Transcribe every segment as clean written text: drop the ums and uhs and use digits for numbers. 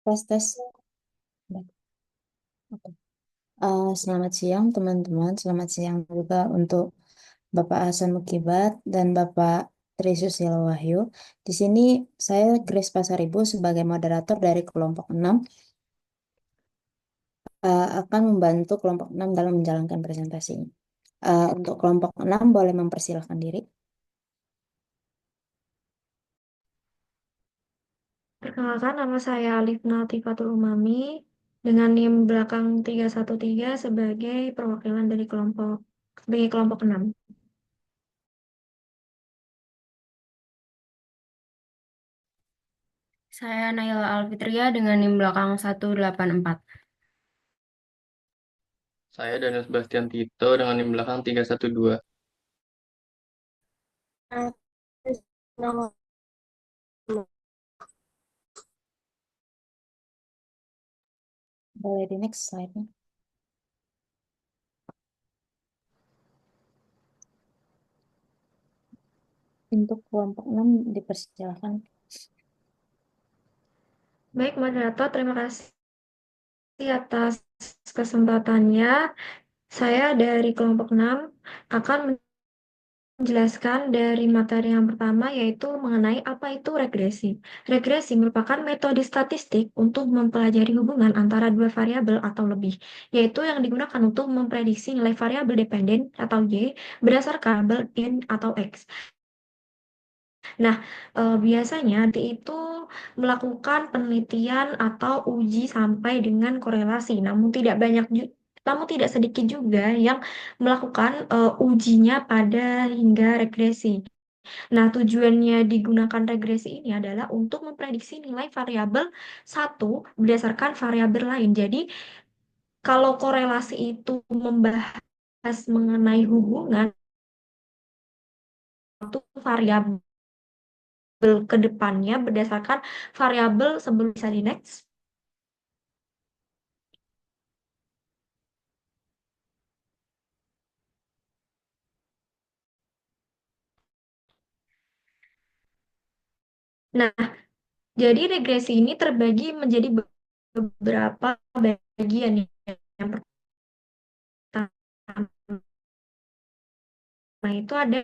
Tes, tes. Baik, oke. Selamat siang, teman-teman. Selamat siang juga untuk Bapak Hasan Mukibat dan Bapak Tri Susilo Wahyu. Di sini saya Grace Pasaribu sebagai moderator dari kelompok 6 akan membantu kelompok 6 dalam menjalankan presentasinya. Untuk kelompok 6 boleh mempersilahkan diri. Perkenalkan, nama saya Alifna Tifatul Umami dengan NIM belakang 313 sebagai perwakilan dari sebagai kelompok 6. Saya Naila Alfitria dengan NIM belakang 184. Saya Daniel Sebastian Tito dengan NIM belakang 312. Boleh di next slide-nya. Untuk kelompok 6 dipersilahkan. Baik, moderator, terima kasih atas kesempatannya. Saya dari kelompok 6 akan menjelaskan dari materi yang pertama, yaitu mengenai apa itu regresi. Regresi merupakan metode statistik untuk mempelajari hubungan antara dua variabel atau lebih, yaitu yang digunakan untuk memprediksi nilai variabel dependen atau Y berdasarkan variabel N atau X. Nah, biasanya itu melakukan penelitian atau uji sampai dengan korelasi, namun tidak sedikit juga yang melakukan ujinya pada hingga regresi. Nah, tujuannya digunakan regresi ini adalah untuk memprediksi nilai variabel satu berdasarkan variabel lain. Jadi, kalau korelasi itu membahas mengenai hubungan satu variabel ke depannya berdasarkan variabel sebelum. Bisa di next. Nah, jadi regresi ini terbagi menjadi beberapa bagian. Yang pertama itu ada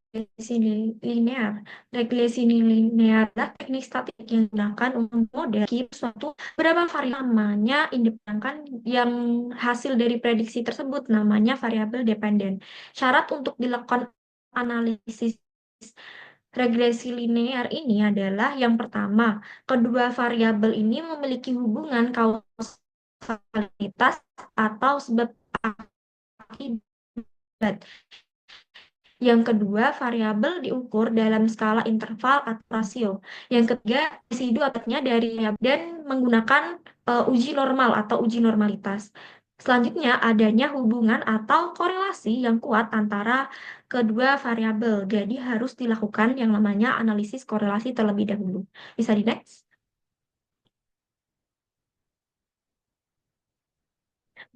regresi linear. Regresi linear adalah teknik statistik yang digunakan untuk model suatu berapa variabel namanya independen yang hasil dari prediksi tersebut namanya variabel dependen. Syarat untuk dilakukan analisis regresi linear ini adalah yang pertama, kedua variabel ini memiliki hubungan kausalitas atau sebab akibat. Yang kedua, variabel diukur dalam skala interval atau rasio. Yang ketiga, residu atasnya dari dan menggunakan uji normal atau uji normalitas. Selanjutnya, adanya hubungan atau korelasi yang kuat antara kedua variabel. Jadi harus dilakukan yang namanya analisis korelasi terlebih dahulu. Bisa di next?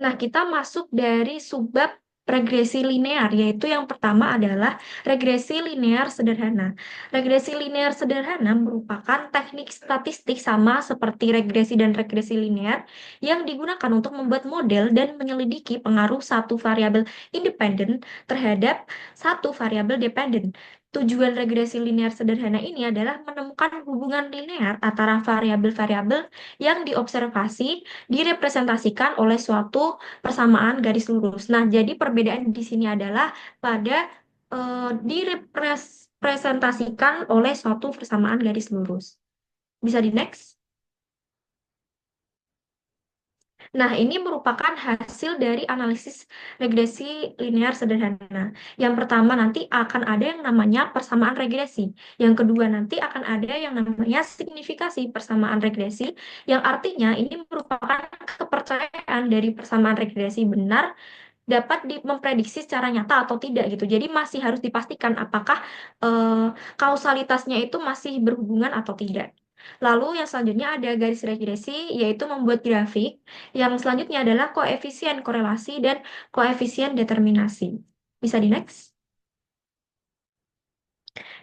Nah, kita masuk dari subbab regresi linear, yaitu yang pertama adalah regresi linear sederhana. Regresi linear sederhana merupakan teknik statistik sama seperti regresi dan regresi linear yang digunakan untuk membuat model dan menyelidiki pengaruh satu variabel independen terhadap satu variabel dependen. Tujuan regresi linear sederhana ini adalah menemukan hubungan linear antara variabel-variabel yang diobservasi direpresentasikan oleh suatu persamaan garis lurus. Nah, jadi perbedaan di sini adalah pada direpresentasikan oleh suatu persamaan garis lurus. Bisa di next? Nah, ini merupakan hasil dari analisis regresi linear sederhana. Yang pertama nanti akan ada yang namanya persamaan regresi. Yang kedua nanti akan ada yang namanya signifikasi persamaan regresi, yang artinya ini merupakan kepercayaan dari persamaan regresi benar dapat memprediksi secara nyata atau tidak gitu. Jadi masih harus dipastikan apakah kausalitasnya itu masih berhubungan atau tidak. Lalu yang selanjutnya ada garis regresi, yaitu membuat grafik. Yang selanjutnya adalah koefisien korelasi dan koefisien determinasi. Bisa di next?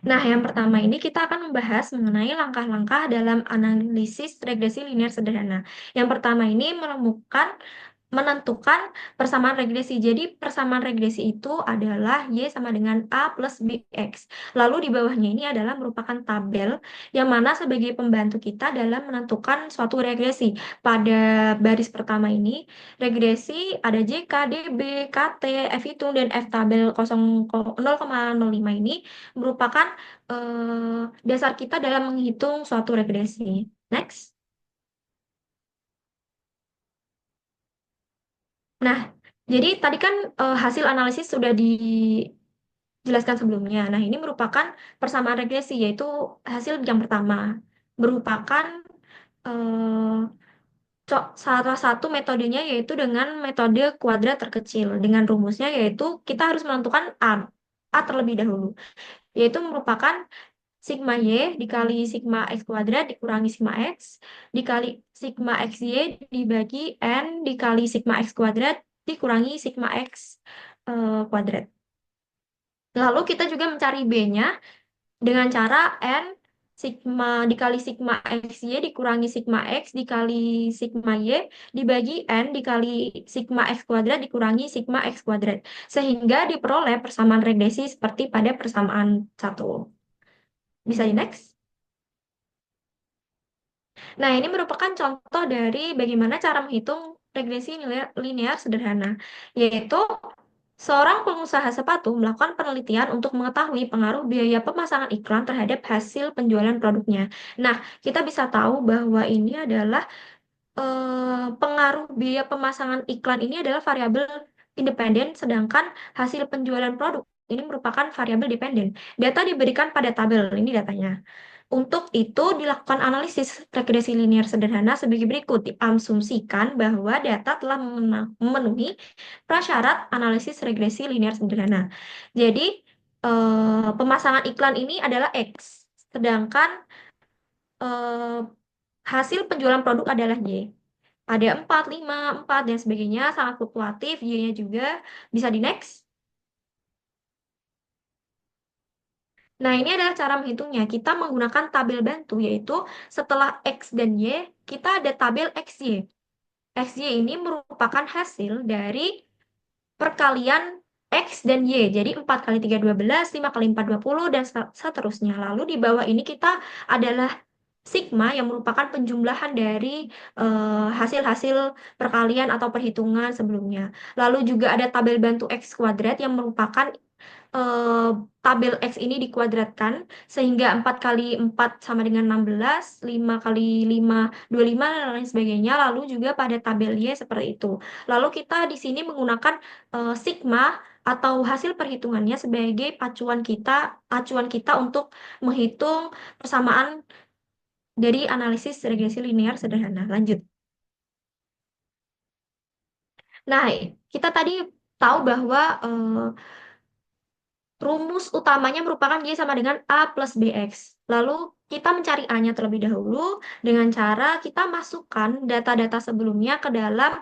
Nah, yang pertama ini kita akan membahas mengenai langkah-langkah dalam analisis regresi linear sederhana. Yang pertama ini menentukan persamaan regresi. Jadi persamaan regresi itu adalah Y sama dengan A plus BX. Lalu di bawahnya ini adalah merupakan tabel yang mana sebagai pembantu kita dalam menentukan suatu regresi. Pada baris pertama ini, regresi ada JK, DB, KT, F hitung, dan F tabel 0,05 ini merupakan dasar kita dalam menghitung suatu regresi. Next. Nah, jadi tadi kan hasil analisis sudah dijelaskan sebelumnya. Nah, ini merupakan persamaan regresi, yaitu hasil yang pertama. Merupakan eh, salah satu metodenya yaitu dengan metode kuadrat terkecil. Dengan rumusnya yaitu kita harus menentukan A terlebih dahulu. Yaitu merupakan sigma Y dikali sigma X kuadrat dikurangi sigma X dikali sigma XY dibagi N dikali sigma X kuadrat dikurangi sigma X kuadrat. Lalu kita juga mencari B-nya dengan cara N sigma dikali sigma XY dikurangi sigma X dikali sigma Y dibagi N dikali sigma X kuadrat dikurangi sigma X kuadrat. Sehingga diperoleh persamaan regresi seperti pada persamaan satu. Bisa di next? Nah, ini merupakan contoh dari bagaimana cara menghitung regresi linear sederhana, yaitu seorang pengusaha sepatu melakukan penelitian untuk mengetahui pengaruh biaya pemasangan iklan terhadap hasil penjualan produknya. Nah, kita bisa tahu bahwa ini adalah pengaruh biaya pemasangan iklan ini adalah variabel independen, sedangkan hasil penjualan produk ini merupakan variabel dependen. Data diberikan pada tabel, ini datanya. Untuk itu, dilakukan analisis regresi linear sederhana sebagai berikut. Diasumsikan bahwa data telah memenuhi prasyarat analisis regresi linear sederhana. Jadi, pemasangan iklan ini adalah X, sedangkan eh, hasil penjualan produk adalah Y. Ada 4, 5, 4, dan sebagainya, sangat fluktuatif, Y-nya juga. Bisa di next. Nah, ini adalah cara menghitungnya. Kita menggunakan tabel bantu, yaitu setelah X dan Y, kita ada tabel XY. XY ini merupakan hasil dari perkalian X dan Y. Jadi 4 kali 3, 12, 5 kali 4, 20, dan seterusnya. Lalu di bawah ini kita adalah sigma yang merupakan penjumlahan dari hasil-hasil perkalian atau perhitungan sebelumnya. Lalu juga ada tabel bantu X kuadrat yang merupakan eh, tabel X ini dikuadratkan sehingga 4 kali 4 sama dengan 16, 5 kali 5, 25, dan lain sebagainya. Lalu juga pada tabel Y seperti itu. Lalu kita di sini menggunakan sigma atau hasil perhitungannya sebagai acuan kita untuk menghitung persamaan dari analisis regresi linear sederhana. Lanjut. Nah, kita tadi tahu bahwa rumus utamanya merupakan Y sama dengan A plus BX. Lalu kita mencari A-nya terlebih dahulu dengan cara kita masukkan data-data sebelumnya ke dalam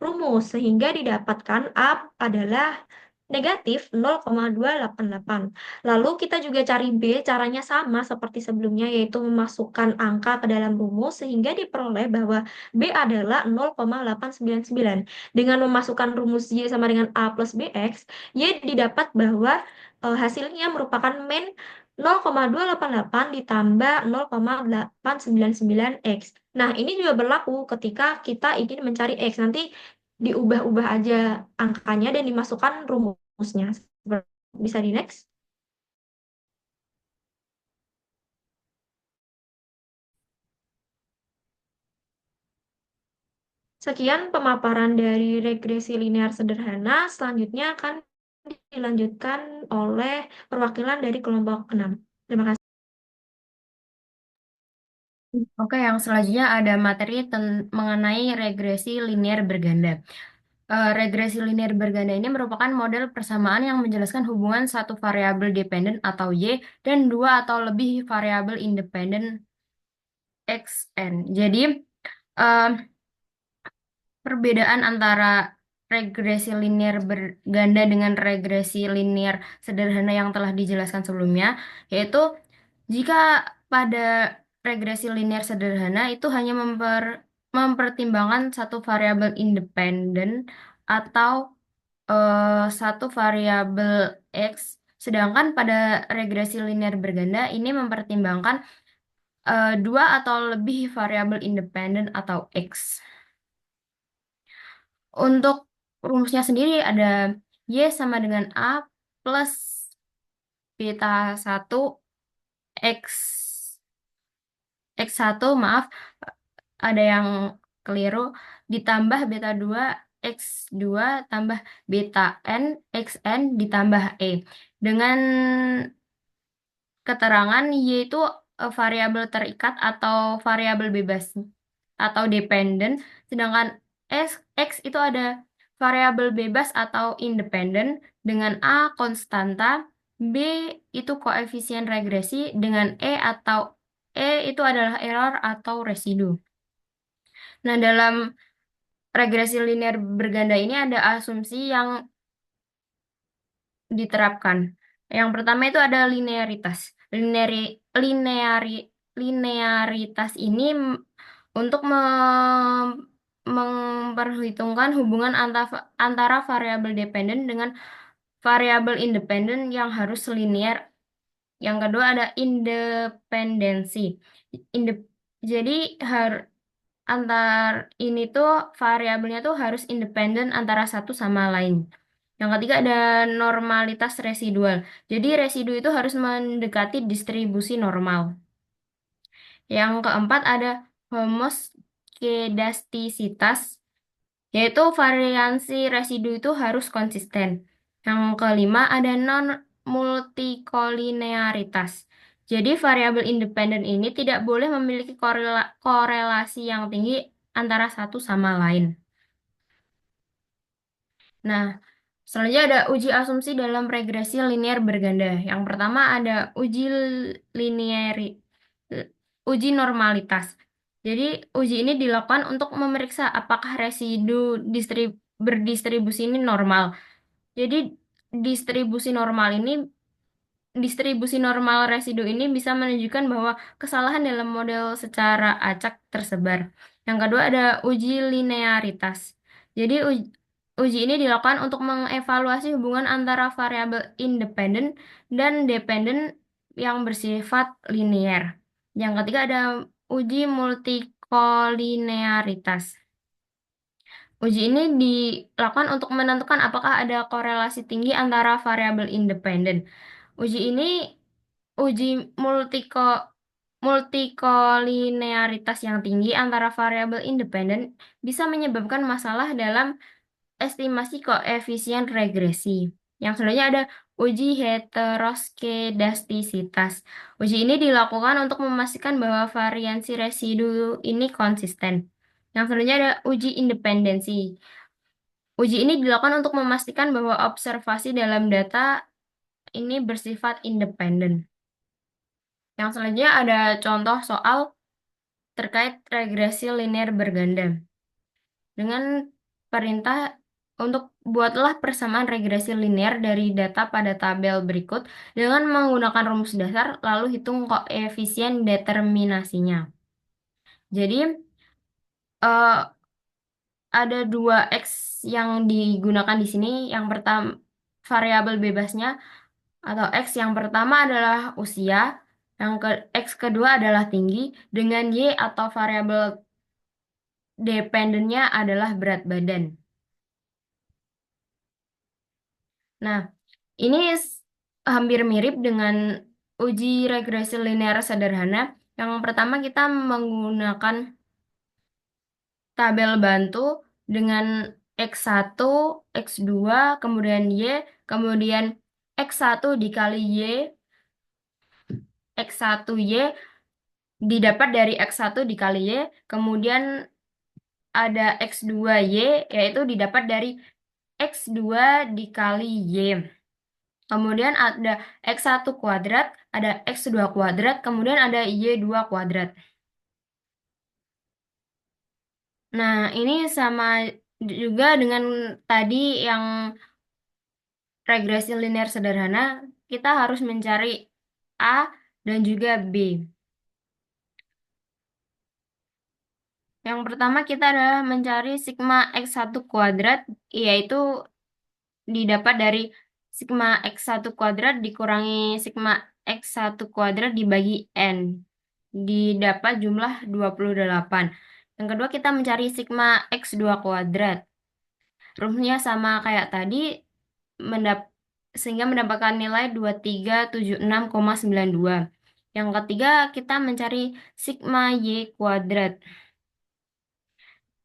rumus sehingga didapatkan A adalah negatif 0,288. Lalu kita juga cari B, caranya sama seperti sebelumnya yaitu memasukkan angka ke dalam rumus sehingga diperoleh bahwa B adalah 0,899. Dengan memasukkan rumus Y sama dengan A plus BX, Y didapat bahwa hasilnya merupakan min 0,288 ditambah 0,899 X. Nah, ini juga berlaku ketika kita ingin mencari X. Nanti diubah-ubah aja angkanya dan dimasukkan rumusnya. Bisa di next. Sekian pemaparan dari regresi linear sederhana. Selanjutnya akan dilanjutkan oleh perwakilan dari kelompok 6. Terima kasih. Oke, yang selanjutnya ada materi mengenai regresi linear berganda. Regresi linear berganda ini merupakan model persamaan yang menjelaskan hubungan satu variabel dependen atau Y dan dua atau lebih variabel independen X, N. Jadi, eh, perbedaan antara regresi linear berganda dengan regresi linear sederhana yang telah dijelaskan sebelumnya, yaitu jika pada regresi linear sederhana itu hanya mempertimbangkan satu variabel independen atau satu variabel X, sedangkan pada regresi linear berganda ini mempertimbangkan dua atau lebih variabel independen atau X. Untuk rumusnya sendiri ada Y sama dengan A plus beta 1 X X1, maaf, ada yang keliru, ditambah beta 2 X2 tambah beta N XN ditambah E. Dengan keterangan Y itu variabel terikat atau variabel bebas atau dependen, sedangkan X itu ada variabel bebas atau independen dengan A konstanta, B itu koefisien regresi, dengan E itu adalah error atau residu. Nah, dalam regresi linear berganda ini ada asumsi yang diterapkan. Yang pertama itu ada linearitas. Linearitas ini untuk memperhitungkan hubungan antara variabel dependen dengan variabel independen yang harus linear. Yang kedua ada independensi. Jadi ini tuh variabelnya tuh harus independen antara satu sama lain. Yang ketiga ada normalitas residual. Jadi residu itu harus mendekati distribusi normal. Yang keempat ada homoskedastisitas, yaitu variansi residu itu harus konsisten. Yang kelima ada non-multikolinearitas. Jadi variabel independen ini tidak boleh memiliki korelasi yang tinggi antara satu sama lain. Nah, selanjutnya ada uji asumsi dalam regresi linear berganda. Yang pertama ada uji normalitas. Jadi uji ini dilakukan untuk memeriksa apakah residu berdistribusi ini normal. Jadi distribusi normal residu ini bisa menunjukkan bahwa kesalahan dalam model secara acak tersebar. Yang kedua ada uji linearitas. Jadi uji ini dilakukan untuk mengevaluasi hubungan antara variabel independen dan dependen yang bersifat linear. Yang ketiga ada uji multikolinearitas. Uji ini dilakukan untuk menentukan apakah ada korelasi tinggi antara variabel independen. Uji multikolinearitas yang tinggi antara variabel independen bisa menyebabkan masalah dalam estimasi koefisien regresi. Yang selanjutnya ada uji heteroskedastisitas. Uji ini dilakukan untuk memastikan bahwa variansi residu ini konsisten. Yang selanjutnya ada uji independensi. Uji ini dilakukan untuk memastikan bahwa observasi dalam data ini bersifat independen. Yang selanjutnya ada contoh soal terkait regresi linear berganda. Dengan perintah untuk buatlah persamaan regresi linear dari data pada tabel berikut dengan menggunakan rumus dasar, lalu hitung koefisien determinasinya. Jadi, ada 2X yang digunakan di sini. Yang pertama, variabel bebasnya atau X yang pertama adalah usia, X kedua adalah tinggi, dengan Y atau variabel dependennya adalah berat badan. Nah, ini hampir mirip dengan uji regresi linear sederhana. Yang pertama kita menggunakan tabel bantu dengan X1, X2, kemudian Y, kemudian X1 dikali Y, X1Y didapat dari X1 dikali Y, kemudian ada X2Y, yaitu didapat dari X2 dikali Y. Kemudian ada X1 kuadrat, ada X2 kuadrat, kemudian ada Y2 kuadrat. Nah, ini sama Juga dengan tadi yang regresi linear sederhana, kita harus mencari A dan juga B. Yang pertama kita adalah mencari sigma X1 kuadrat, yaitu didapat dari sigma X1 kuadrat dikurangi sigma X1 kuadrat dibagi N. Didapat jumlah 28. Yang kedua kita mencari sigma X2 kuadrat. Rumusnya sama kayak tadi, sehingga mendapatkan nilai 2376,92. Yang ketiga kita mencari sigma Y kuadrat,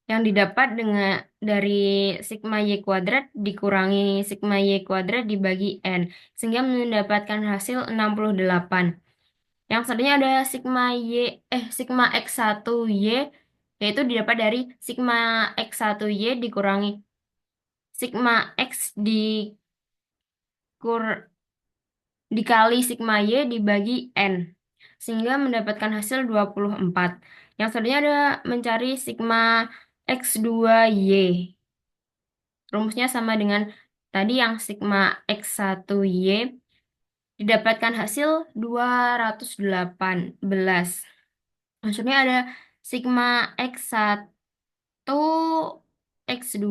yang didapat dengan dari sigma Y kuadrat dikurangi sigma Y kuadrat dibagi N, sehingga mendapatkan hasil 68. Yang selanjutnya ada sigma X1Y, yaitu didapat dari sigma X1Y dikurangi sigma X dikali sigma Y dibagi N, sehingga mendapatkan hasil 24. Yang selanjutnya ada mencari sigma X2Y. Rumusnya sama dengan tadi yang sigma X1Y, didapatkan hasil 218. Maksudnya ada sigma X1 X2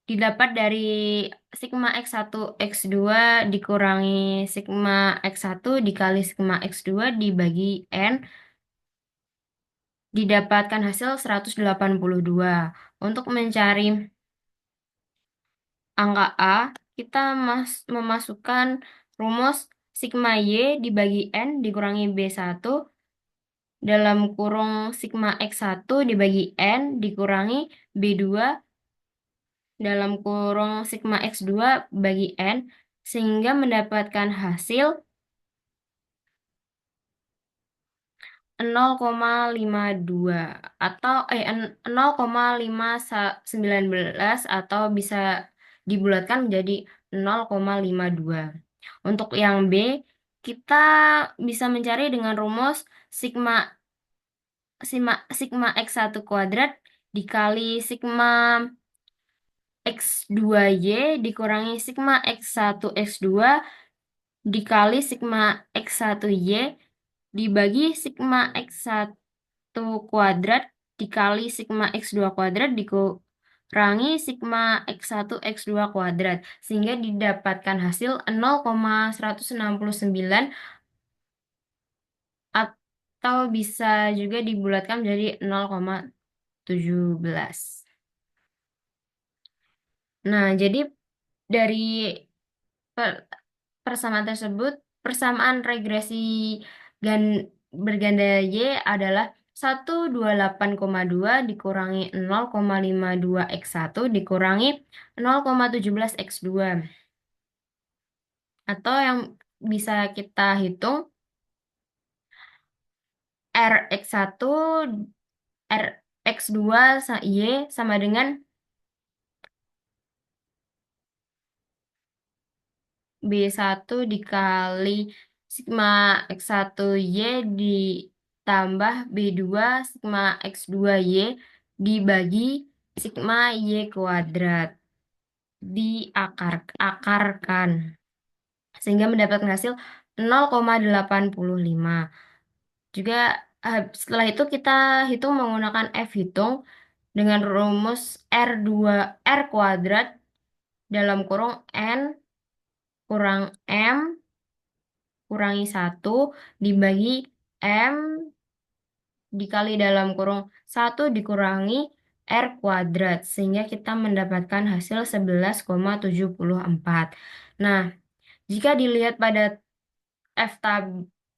didapat dari sigma X1 X2 dikurangi sigma X1 dikali sigma X2 dibagi N, didapatkan hasil 182. Untuk mencari angka A, kita memasukkan rumus sigma Y dibagi N dikurangi B1 dalam kurung sigma X1 dibagi N dikurangi B2 dalam kurung sigma X2 bagi N, sehingga mendapatkan hasil 0,52 atau 0,519 atau bisa dibulatkan menjadi 0,52. Untuk yang B, kita bisa mencari dengan rumus sigma sigma X1 kuadrat dikali sigma X2Y dikurangi sigma X1 X2 dikali sigma X1Y dibagi sigma X1 kuadrat dikali sigma X2 kuadrat dikurangi sigma X1 X2 kuadrat, sehingga didapatkan hasil 0,169 atau bisa juga dibulatkan menjadi 0,17. Nah, jadi dari persamaan tersebut, persamaan regresi berganda Y adalah 128,2 dikurangi 0,52 X1 dikurangi 0,17 X2. Atau yang bisa kita hitung Rx1 Rx2 Y sama dengan B1 dikali sigma X1Y ditambah B2 sigma X2Y dibagi sigma Y kuadrat. Diakarkan. Sehingga mendapatkan hasil 0,85. Juga setelah itu kita hitung menggunakan F hitung dengan rumus R kuadrat dalam kurung N kurang M kurangi 1 dibagi M dikali dalam kurung 1 dikurangi R kuadrat, sehingga kita mendapatkan hasil 11,74. Nah, jika dilihat pada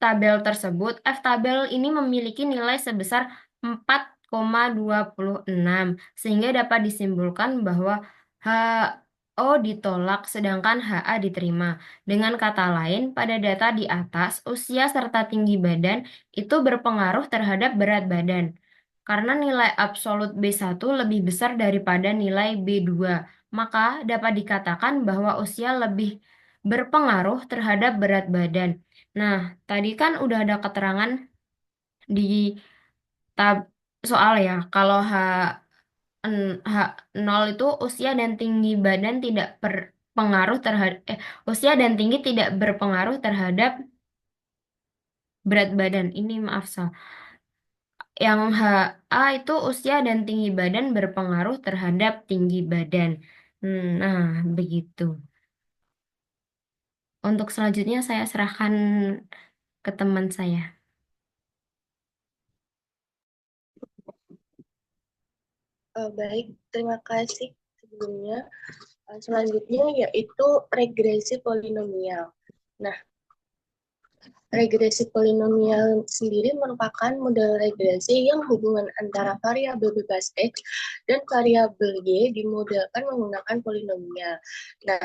tabel tersebut, F tabel ini memiliki nilai sebesar 4,26, sehingga dapat disimpulkan bahwa HO ditolak sedangkan HA diterima. Dengan kata lain, pada data di atas, usia serta tinggi badan itu berpengaruh terhadap berat badan. Karena nilai absolut B1 lebih besar daripada nilai B2, maka dapat dikatakan bahwa usia lebih berpengaruh terhadap berat badan. Nah, tadi kan udah ada keterangan di tab soal ya, kalau H0 itu usia dan tinggi badan tidak berpengaruh terhadap usia dan tinggi tidak berpengaruh terhadap berat badan. Ini maaf salah. Yang HA itu usia dan tinggi badan berpengaruh terhadap tinggi badan. Nah, begitu. Untuk selanjutnya saya serahkan ke teman saya. Baik, terima kasih sebelumnya. Selanjutnya yaitu regresi polinomial. Nah, regresi polinomial sendiri merupakan model regresi yang hubungan antara variabel bebas X dan variabel Y dimodelkan menggunakan polinomial. Nah,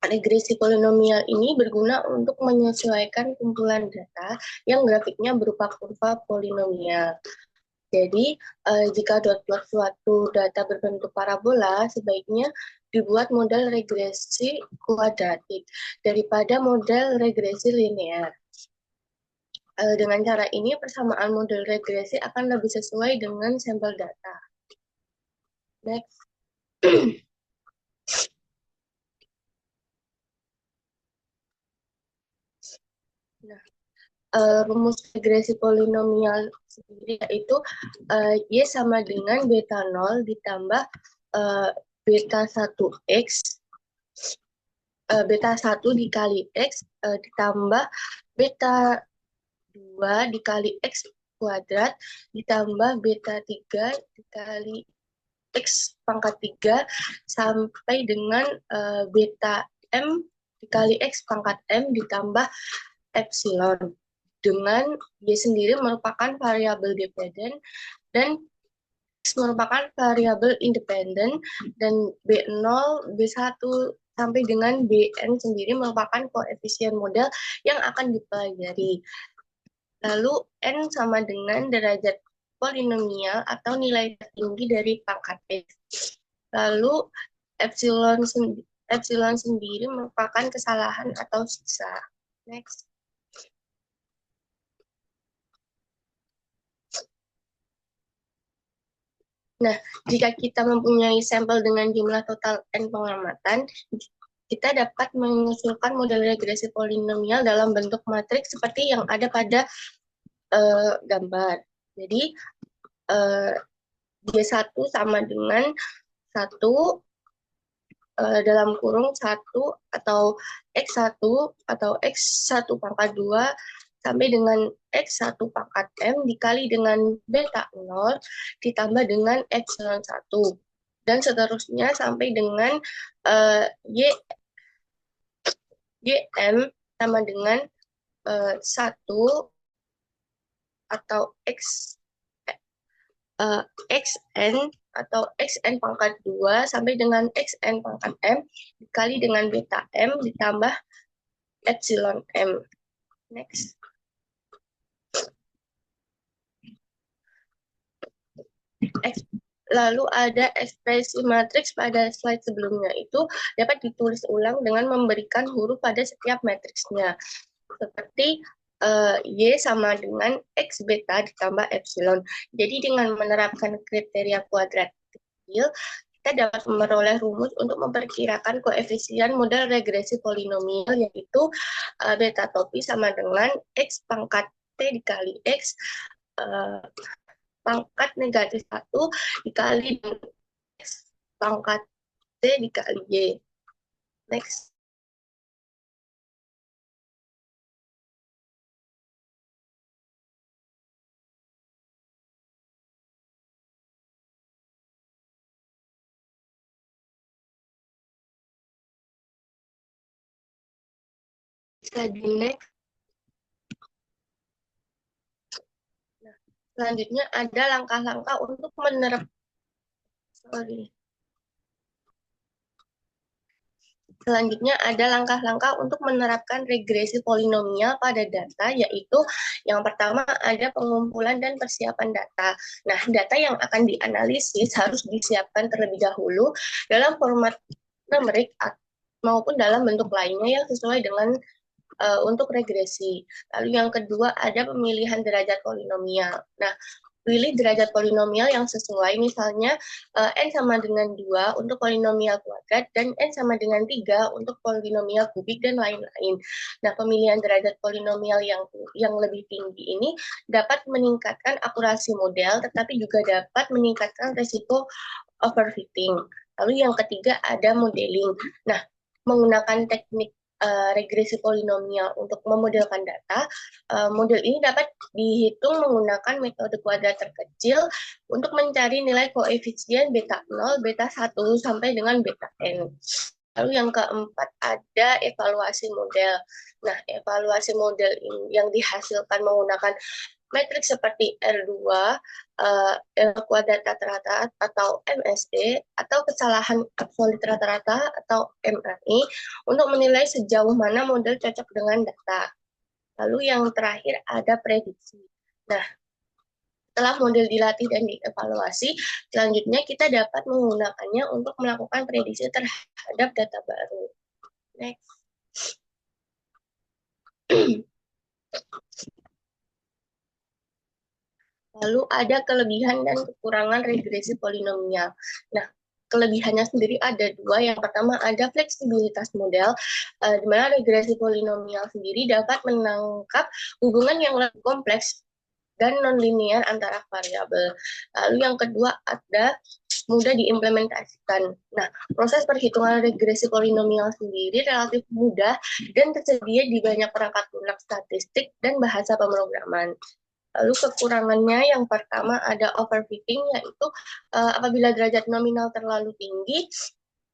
regresi polinomial ini berguna untuk menyesuaikan kumpulan data yang grafiknya berupa kurva polinomial. Jadi, jika dot plot suatu data berbentuk parabola, sebaiknya dibuat model regresi kuadratik daripada model regresi linear. Dengan cara ini, persamaan model regresi akan lebih sesuai dengan sampel data. Next. Nah, rumus regresi polinomial sendiri yaitu Y sama dengan beta 0 ditambah beta 1X, beta 1 dikali X ditambah beta 2 dikali X kuadrat ditambah beta 3 dikali X pangkat 3 sampai dengan beta M dikali X pangkat M ditambah epsilon. Dengan Y sendiri merupakan variabel dependen dan X merupakan variabel independen dan B0, B1 sampai dengan Bn sendiri merupakan koefisien model yang akan dipelajari. Lalu N sama dengan derajat polinomial atau nilai tertinggi dari pangkat X. Lalu epsilon sendiri merupakan kesalahan atau sisa. Next. Nah, jika kita mempunyai sampel dengan jumlah total N pengamatan, kita dapat mengusulkan model regresi polinomial dalam bentuk matriks seperti yang ada pada gambar. Jadi, D1 sama dengan 1 dalam kurung 1 atau X1 atau X1 pangkat 2 sampai dengan X1 pangkat M dikali dengan beta 0 ditambah dengan epsilon 1 dan seterusnya sampai dengan YM sama dengan 1 atau XN atau XN pangkat 2 sampai dengan XN pangkat M dikali dengan beta M ditambah epsilon M. Next. Lalu ada ekspresi matriks pada slide sebelumnya itu dapat ditulis ulang dengan memberikan huruf pada setiap matriksnya. Seperti Y sama dengan X beta ditambah epsilon. Jadi dengan menerapkan kriteria kuadratik, kita dapat memperoleh rumus untuk memperkirakan koefisien model regresi polinomial yaitu beta topi sama dengan X pangkat T dikali X pangkat negatif 1 dikali X pangkat T dikali Y. Next. Next. Nah, selanjutnya ada langkah-langkah untuk menerapkan regresi polinomial pada data, yaitu yang pertama ada pengumpulan dan persiapan data. Nah, data yang akan dianalisis harus disiapkan terlebih dahulu dalam format numerik maupun dalam bentuk lainnya yang sesuai dengan untuk regresi. Lalu yang kedua ada pemilihan derajat polinomial. Nah, pilih derajat polinomial yang sesuai, misalnya n sama dengan 2 untuk polinomial kuadrat dan n sama dengan 3 untuk polinomial kubik dan lain-lain. Nah, pemilihan derajat polinomial yang lebih tinggi ini dapat meningkatkan akurasi model, tetapi juga dapat meningkatkan resiko overfitting. Lalu yang ketiga ada modeling. Nah, menggunakan teknik regresi polinomial untuk memodelkan data, model ini dapat dihitung menggunakan metode kuadrat terkecil untuk mencari nilai koefisien beta 0, beta 1, sampai dengan beta n. Lalu yang keempat ada evaluasi model. Nah, evaluasi model ini yang dihasilkan menggunakan metrik seperti R2, kuadrat rata-rata atau MSE, atau kesalahan absolut rata-rata atau MAI, untuk menilai sejauh mana model cocok dengan data. Lalu yang terakhir ada prediksi. Nah, setelah model dilatih dan dievaluasi, selanjutnya kita dapat menggunakannya untuk melakukan prediksi terhadap data baru. Next. Lalu ada kelebihan dan kekurangan regresi polinomial. Nah, kelebihannya sendiri ada dua. Yang pertama ada fleksibilitas model, di mana regresi polinomial sendiri dapat menangkap hubungan yang lebih kompleks dan nonlinear antara variabel. Lalu yang kedua ada mudah diimplementasikan. Nah, proses perhitungan regresi polinomial sendiri relatif mudah dan tersedia di banyak perangkat lunak statistik dan bahasa pemrograman. Lalu kekurangannya yang pertama ada overfitting, yaitu apabila derajat nominal terlalu tinggi,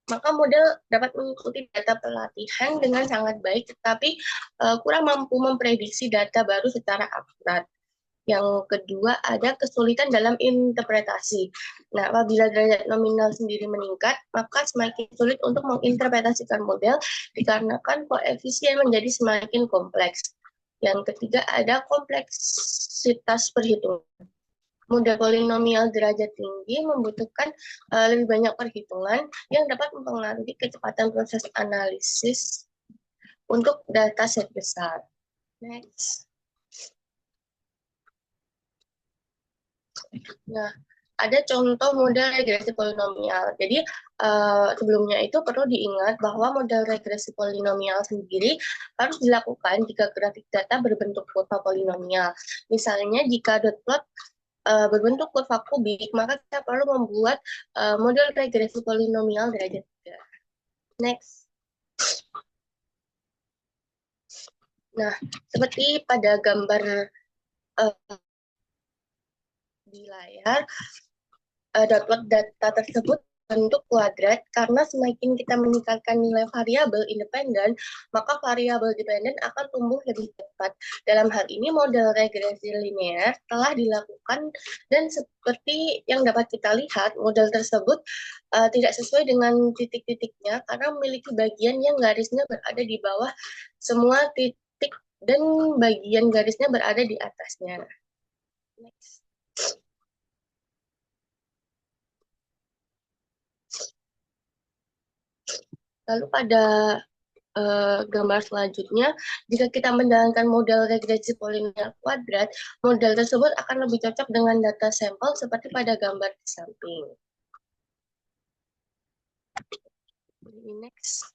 maka model dapat mengikuti data pelatihan dengan sangat baik, tetapi kurang mampu memprediksi data baru secara akurat. Yang kedua ada kesulitan dalam interpretasi. Nah, apabila derajat nominal sendiri meningkat, maka semakin sulit untuk menginterpretasikan model dikarenakan koefisien menjadi semakin kompleks. Yang ketiga ada kompleksitas perhitungan. Model polinomial derajat tinggi membutuhkan lebih banyak perhitungan yang dapat mempengaruhi kecepatan proses analisis untuk data set besar. Next. Nah, ada contoh model regresi polinomial. Jadi, sebelumnya itu perlu diingat bahwa model regresi polinomial sendiri harus dilakukan jika grafik data berbentuk kurva polinomial. Misalnya, jika dot plot berbentuk kurva kubik, maka kita perlu membuat model regresi polinomial derajat 3. Next. Nah, seperti pada gambar di layar, dot data tersebut bentuk kuadrat karena semakin kita meningkatkan nilai variabel independen, maka variabel dependen akan tumbuh lebih cepat. Dalam hal ini model regresi linear telah dilakukan dan seperti yang dapat kita lihat, model tersebut tidak sesuai dengan titik-titiknya karena memiliki bagian yang garisnya berada di bawah semua titik dan bagian garisnya berada di atasnya. Next. Lalu pada gambar selanjutnya, jika kita menjalankan model regresi polinomial kuadrat, model tersebut akan lebih cocok dengan data sampel seperti pada gambar di samping. Next.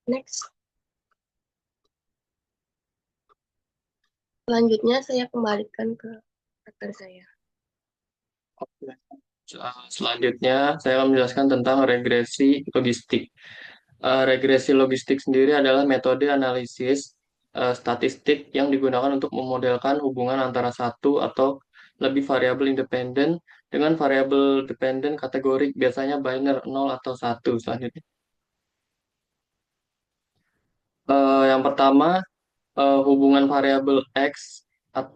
Next. Selanjutnya saya kembalikan ke rekan saya. Oke. Selanjutnya, saya akan menjelaskan tentang regresi logistik. Regresi logistik sendiri adalah metode analisis statistik yang digunakan untuk memodelkan hubungan antara satu atau lebih variabel independen dengan variabel dependen kategorik, biasanya biner 0 atau 1. Selanjutnya, yang pertama, hubungan variabel X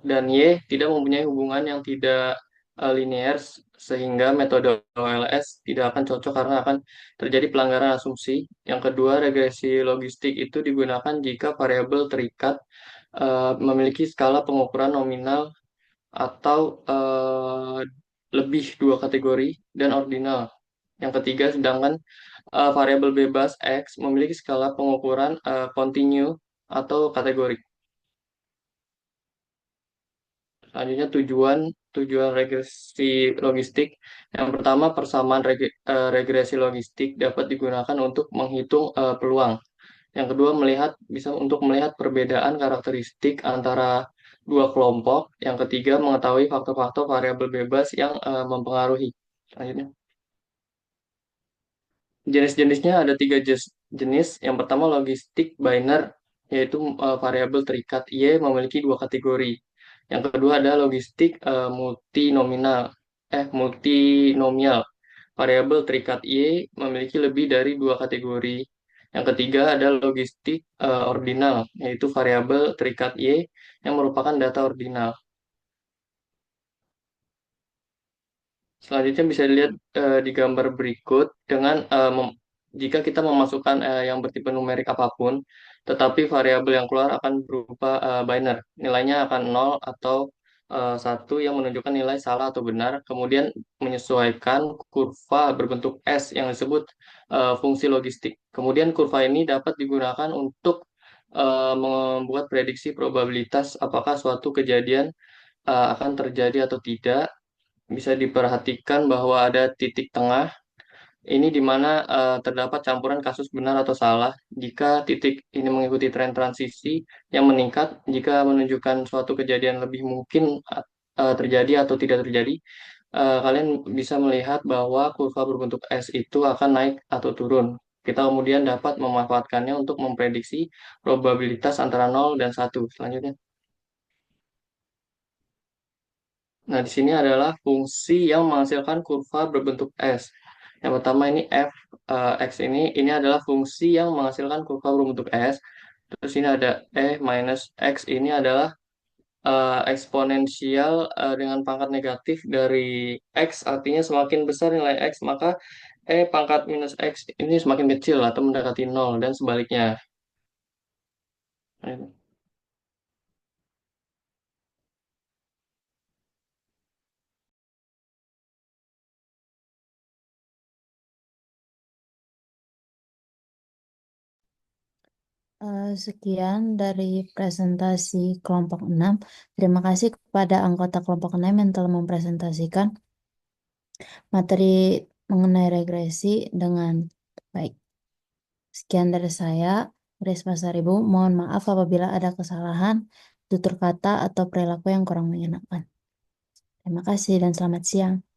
dan Y tidak mempunyai hubungan yang tidak linear, sehingga metode OLS tidak akan cocok karena akan terjadi pelanggaran asumsi. Yang kedua, regresi logistik itu digunakan jika variabel terikat memiliki skala pengukuran nominal atau lebih dua kategori dan ordinal. Yang ketiga, sedangkan variabel bebas X memiliki skala pengukuran kontinu atau kategorik. Selanjutnya tujuan tujuan regresi logistik. Yang pertama, persamaan regresi logistik dapat digunakan untuk menghitung peluang. Yang kedua, bisa untuk melihat perbedaan karakteristik antara dua kelompok. Yang ketiga, mengetahui faktor-faktor variabel bebas yang mempengaruhi. Selanjutnya, jenis-jenisnya ada tiga jenis. Yang pertama, logistik biner, yaitu variabel terikat Y memiliki dua kategori. Yang kedua ada logistik multinomial. Variabel terikat Y memiliki lebih dari dua kategori. Yang ketiga ada logistik ordinal, yaitu variabel terikat Y yang merupakan data ordinal. Selanjutnya bisa dilihat di gambar berikut dengan jika kita memasukkan yang bertipe numerik apapun, tetapi variabel yang keluar akan berupa binary. Nilainya akan 0 atau 1 yang menunjukkan nilai salah atau benar, kemudian menyesuaikan kurva berbentuk S yang disebut fungsi logistik. Kemudian kurva ini dapat digunakan untuk membuat prediksi probabilitas apakah suatu kejadian akan terjadi atau tidak. Bisa diperhatikan bahwa ada titik tengah, ini di mana terdapat campuran kasus benar atau salah. Jika titik ini mengikuti tren transisi yang meningkat, jika menunjukkan suatu kejadian lebih mungkin terjadi atau tidak terjadi, kalian bisa melihat bahwa kurva berbentuk S itu akan naik atau turun. Kita kemudian dapat memanfaatkannya untuk memprediksi probabilitas antara 0 dan 1. Selanjutnya. Nah, di sini adalah fungsi yang menghasilkan kurva berbentuk S. Yang pertama ini X ini adalah fungsi yang menghasilkan kurva berbentuk S. Terus ini ada minus X ini adalah eksponensial dengan pangkat negatif dari X, artinya semakin besar nilai X, maka pangkat minus X ini semakin kecil atau mendekati 0 dan sebaliknya. Sekian dari presentasi kelompok 6. Terima kasih kepada anggota kelompok 6 yang telah mempresentasikan materi mengenai regresi dengan baik. Sekian dari saya, Risma Saribu. Mohon maaf apabila ada kesalahan, tutur kata, atau perilaku yang kurang menyenangkan. Terima kasih dan selamat siang.